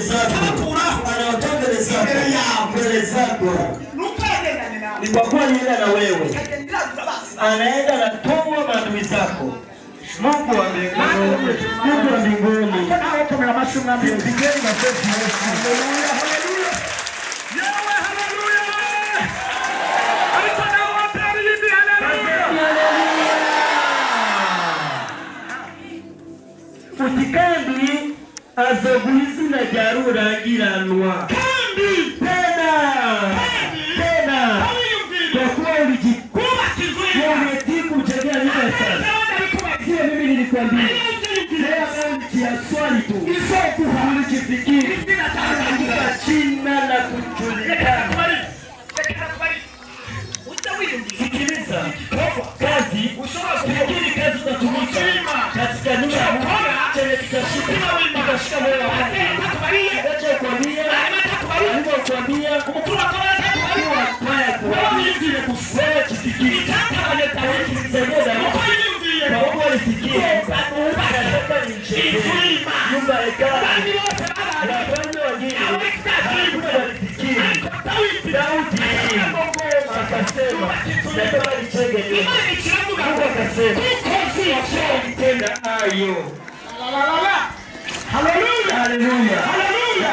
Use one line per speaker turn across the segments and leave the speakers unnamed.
mbele zako, anawatoa mbele zako. Ni kwa kuwa yeye na wewe anaenda na toa maadui zako. Mungu wa mbinguni, Mungu wa mbinguni. Haleluya, haleluya. Yawe haleluya. Alipana wapari hivi haleluya. Utikandi azoguizi na jarura giranwa. Kandi tena. Kwa kuwa ulijikuwa kizuia. Umetiku kuchagua nini sana. Sio mimi nilikwambia. Leo nchi ya swali tu. Isoku ulijifikiri. Katika jina la kujulikana. Sikiliza. Kazi. Fikiri kazi utatumika. Katika nyumba ya Mungu. Chenye kitashika. Kitashika moyo wako. Acha kuambia. Mungu akwambia. Wewe kifikiri. Mungu alifikia. Nyumba hekali. Wafanya wengine. Mungu alifikiri. Daudi akasema, nataka nichenge nyumba. Mungu akasema, tenda ayo. Haleluya. Haleluya. Haleluya.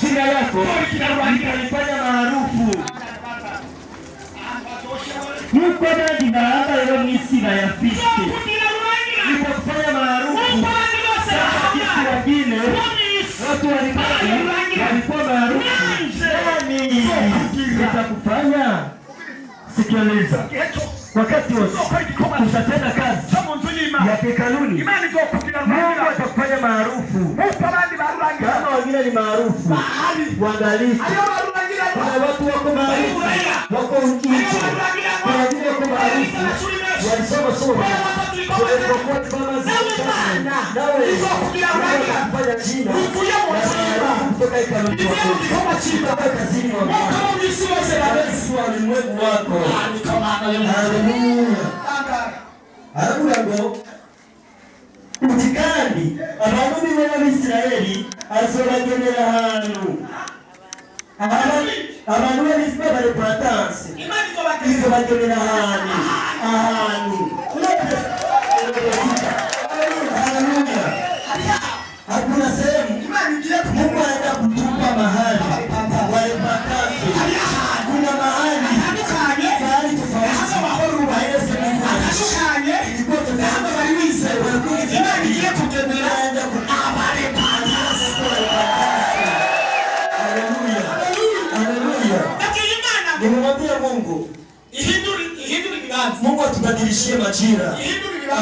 Jina lako alifanya maarufu. Mungu ndio baada ya misi ya Fisti. Alipofanya maarufu. Sasa wengine watu walikuwa maarufu. Nani nitakufanya? Sikiliza. Wakati wote utatenda kazi ya hekaluni, Mungu atakufanya maarufu. Kama wengine ni maarufu, waangalifu. Kuna watu wako maarufu, wako nje. Kuna wengine wako maarufu, walisoma somo. Kwa kama zina nawe unafanya jina kutoka hekaluni kama chini kwa kazini wako. Ulimwengu wako. Haleluya. Haleluya. Utikandi abantu b'Abisirayeli azobagenera hanu. Abantu b'Abisirayeli bari pratanse. Izo bagenera hanu. Haleluya. Hakuna sehemu Mungu anaenda kutupa mahali wale pratanse. Kuna mahali nimemwambia Mungu Mungu atubadilishie majira,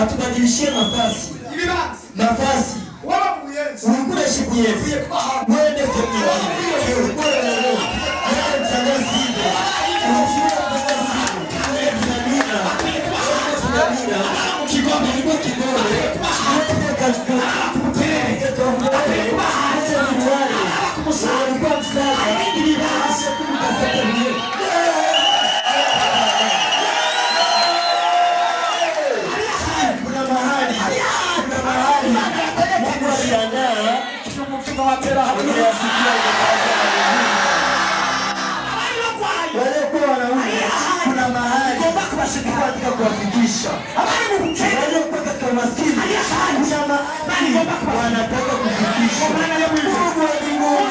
atubadilishie nafasi. Ulikuwa siku yetu mwende kwa kuna mahali katika kuwafikisha waliokuwa katika maskini, kuna mahali wanataka kufikisha. Mungu wa mbinguni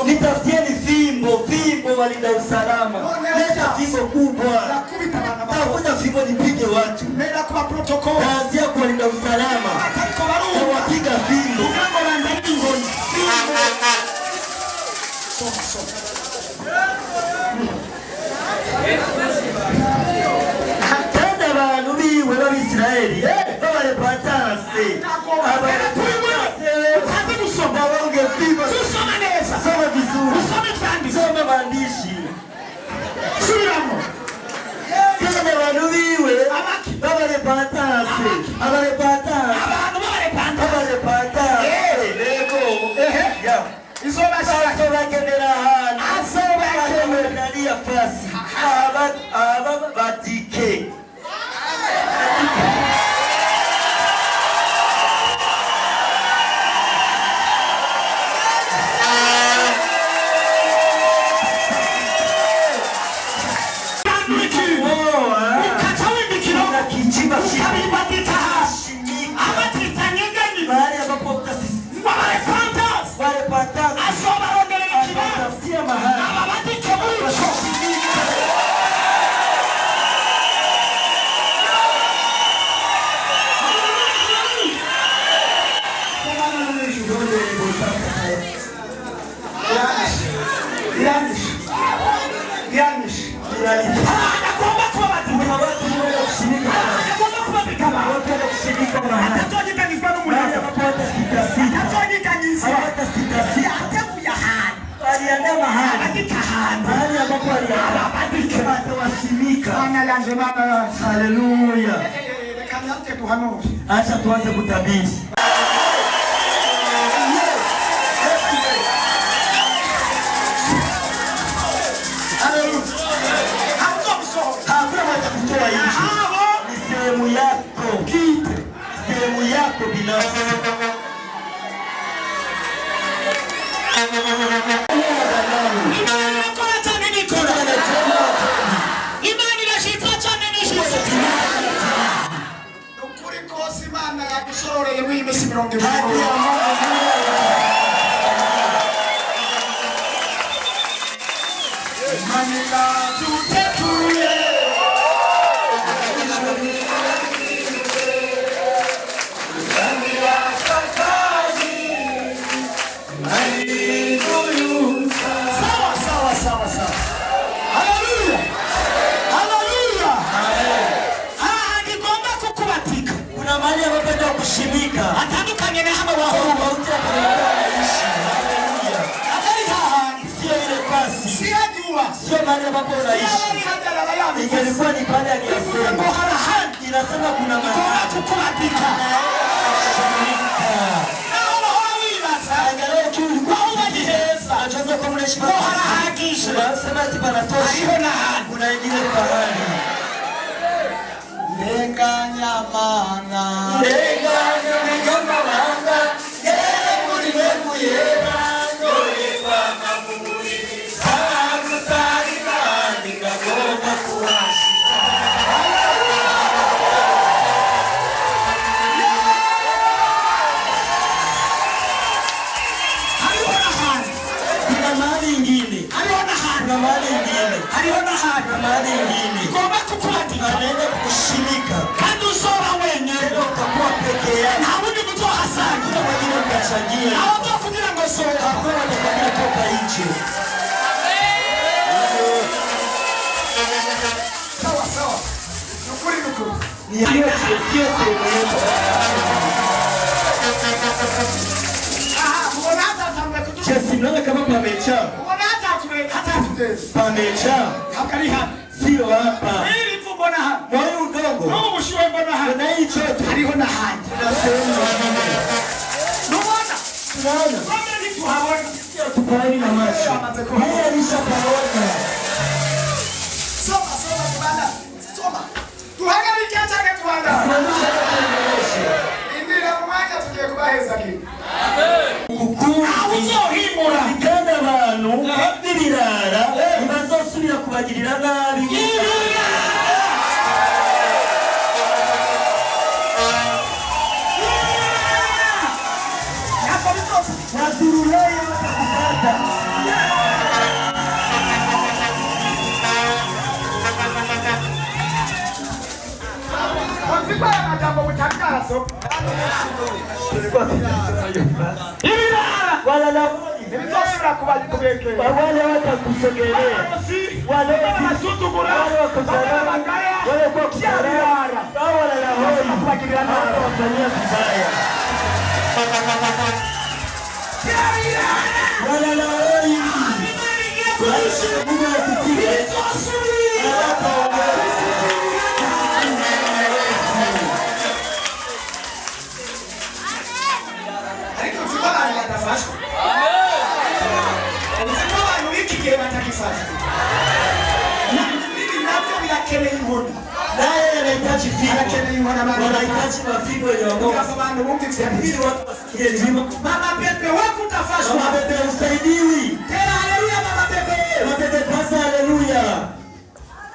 nitafutieni fimbo walinda usalama. Leta fimbo kubwa. Tafuta fimbo nipige watu. Naanzia kuwalinda usalama. abantu biwe b'abarepatase lego izobagenera ahantu azobagenera fasi aba badike Haleluya. Acha tuanze kutabiri. Ni sehemu yako binafsi. Atandukanye na hama wahomba sio mahali ambapo unaishi. Ingelikuwa ni pale aliyosema. Inasema kuna mahali kukuatika. Angalau tu kwa unajiheza. Achaza kwa mnaishi mahali. Harakisha. Unasema ati panatosha. Kuna ingine pahali. Lenga nyamana. Anaenda kukushimika. Kandi usora wenyewe utakuwa peke yako. Na huni mtu hasani. Kuna wengine mkachangia. Na watu wafugira ngo sora. Hakuna watakuwa toka nje. Sawa. Nukuri. Ni sio sehemu yetu. Mbona hata tamekutu. Chesi mnaona kama pamecha. Mbona hata pamecha. Hakari hapa. Sio hapa. Moyo udongo. Mungu shiwe mbona hapa. Na hicho hariho na haja. Tunasema. Tunaona. Kama ni tuhaona sio tupaoni na macho. Haya alishapaona. Soma kubanda. Soma. Tuhangaike atake tuanda. Indira mwaka tugiye kubaheza ki. Amen. Uzohimura bigana abantu birara bazosubira kubagirira nabi. Wale watakusogelea wale wasutugura wale kwa kusarara wala la hoi kupakiliana wafanyia vibaya wala la hoi kuishi Mungu atutie
wanahitaji mafigo yenye wagogo. Ili watu wasikie nzima.
Mama pepe wako utafashwa.
Mama pepe usaidiwi.
Tena haleluya mama pepe.
Mama pepe kwanza haleluya.